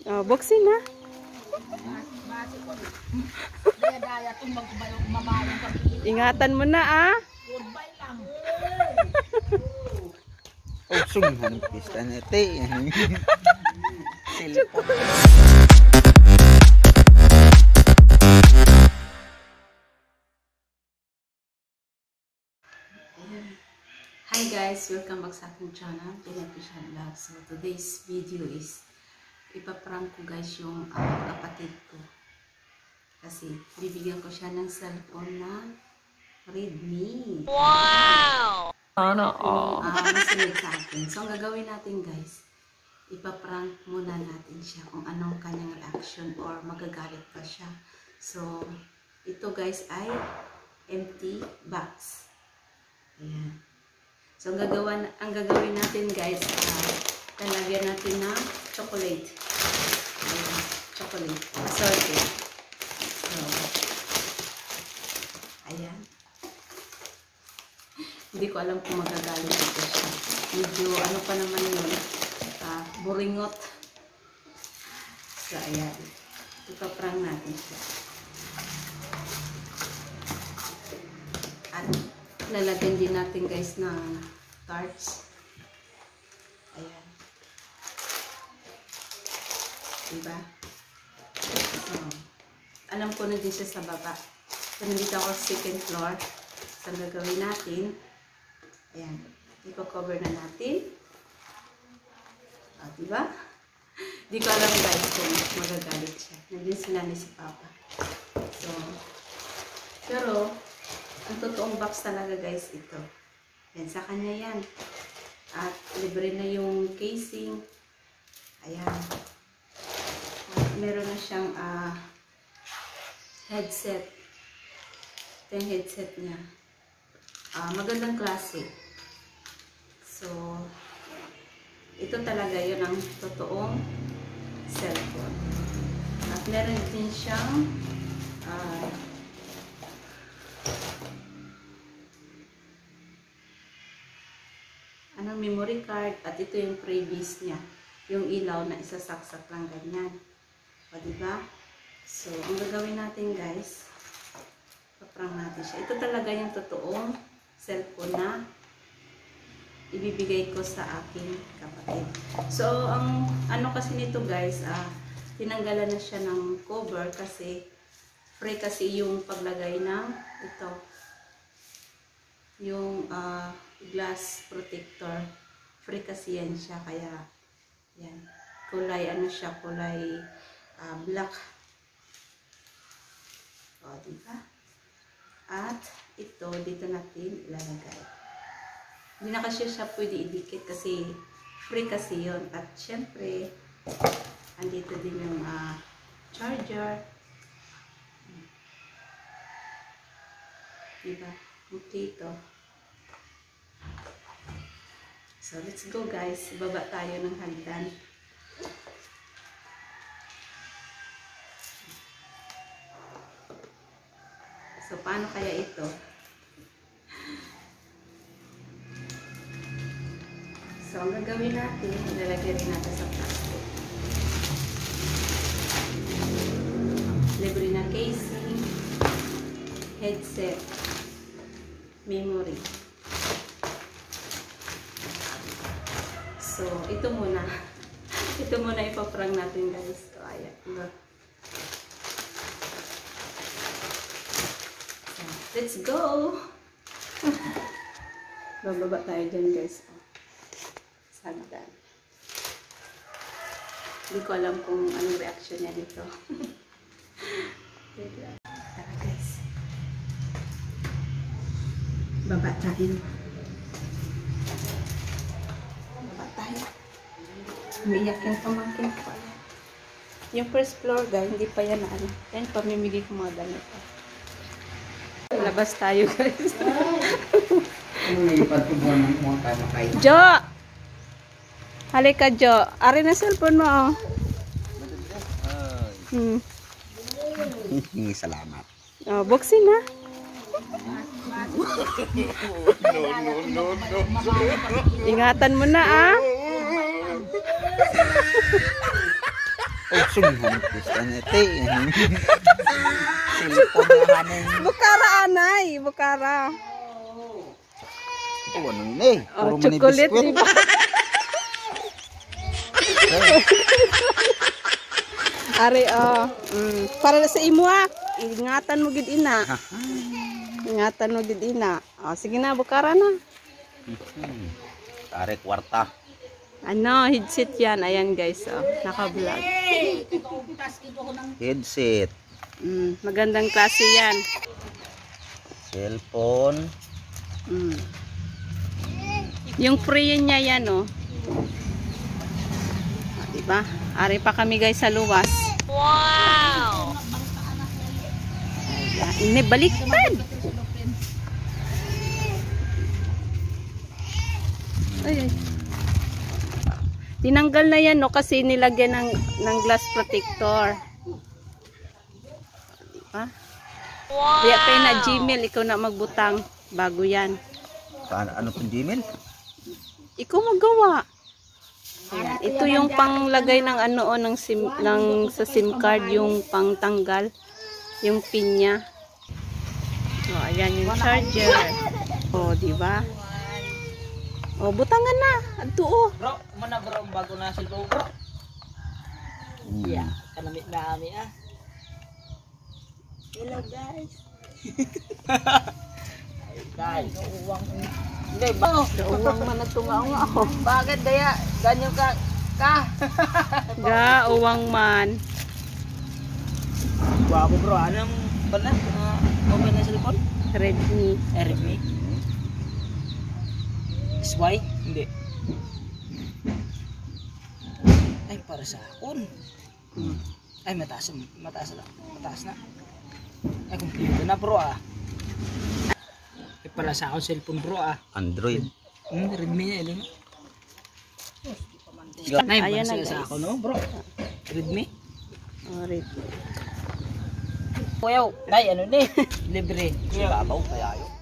Oh, boxing na. Ingatan mo na ah. Oh, sunghan pista na te. Hi guys, welcome back sa aking channel, Television Vlog. So today's video is ipaprank ko guys yung kapatid ko. Kasi bibigyan ko siya ng cellphone na Redmi. Wow! Ano? Masunod sa akin. So ang gagawin natin guys, ipaprank muna natin siya kung anong kanyang reaction or magagalit pa siya. So ito guys ay empty box. Ayan. So, ang gagawin natin guys, talagyan natin ng chocolate. Ayan, chocolate. Assorted. So, ayan. Hindi ko alam kung magagalit ito siya. Medyo, ano pa naman yun, buringot. So, ayan. Ipaprank natin siya. At, lalagyan din natin guys ng tarts. Ayan. Diba? So, alam ko na din siya sa baba. So, nandito ako sa second floor. So, ang gagawin natin, ayan, i-cover na natin. Diba? Di ko alam guys kung magagalit siya. Nandun sila ni si Papa. So, pero, ang totoong box talaga guys ito. Yan, sa kanya yan. At libre na yung casing. Ayan. At meron na siyang headset. Ito yung headset niya. Magandang klase. So, ito talaga yun ang totoong cellphone. At meron din siyang memory card, at ito yung previous niya, yung ilaw na isasaksak lang ganyan. O diba? So, ang gagawin natin guys, paprang natin siya. Ito talaga yung totoong cellphone na ibibigay ko sa aking kapatid. So, ang ano kasi nito guys, tinanggalan na siya ng cover kasi free kasi yung paglagay ng ito. Yung glass protector, free kasi yan siya, kaya yan, kulay ano siya, kulay black. O diba? At ito dito natin ilalagay. Hindi na kasi siya pwede idikit kasi free kasi yun. At syempre andito din yung charger, diba? Dito. So, let's go guys. Ibaba tayo ng hagdan. So, paano kaya ito? So, ang gagawin natin, ilalagay rin natin sa plastic. Libre na casing, headset, memory. So, ito muna. Ito muna ipaprank natin guys. So, ayan. So, let's go! Bababa tayo dyan guys. Sagdan. Hindi ko alam kung anong reaction niya dito. Tara guys. Baba tayo. Umiiyak yung pamangkin ko. Yung first floor guys, hindi pa yan na ano. Yan, pamimigay ko mga damit. Labas tayo guys. Jo! Halika Jo. Ari na cellphone mo oh. Salamat. Oh, boxing na. No. Ingatan mo na ah. Oh, Sunghan pista na ito eh. Cellphone na hanin. Bukara anay, bukara. Oh, ano yun eh. Oh, Puro mani chocolate, biskwit. di ba? Ari, para na sa imo ah. Ingatan mo gid ina. Ingatan mo gid ina. Oh, sige na, bukara na. Tare kwarta. Ano, headset yan. Ayan guys, oh, naka-vlog. Headset. Magandang klase yan. Cellphone. Yung free niya yan, oh. Diba? Ari pa kami guys sa luwas. Wow! Ini baliktad. Ay, ay. Tinanggal na yan, no, kasi nilagyan ng glass protector. Diba? Wow! Kaya pa na Gmail, ikaw na magbutang bago yan. Ano pong Gmail? Ikaw magawa. Ayan. Ito yung panglagay ng ano o ng SIM, sa SIM card, yung pangtanggal, yung pin niya. Oh, ayan yung charger. Oh, di ba? Oh, butangan na. Adto oh. Bro, mana bro bago na cellphone bro. Yeah, kanamit na ami ah. Hello guys. Guys, uwang. Hindi ba? Uwang man na tunga nga oh. Bakit daya ganyo ka? Ga, uwang man. Bago bro, anong pala? Mobile na cellphone? Redmi. Redmi. SY? Hindi. Ay, para sa akon. Ay, mataas na. Ay, computer na bro ah. Ay, para sa akon cellphone bro ah. Android. Redmi niya, ilim. Ay, Ayan para na, sa guys. ako no bro. Redmi. Oh, Redmi. Kuyaw, nay ano ni? Libre. Babaw kaya yun.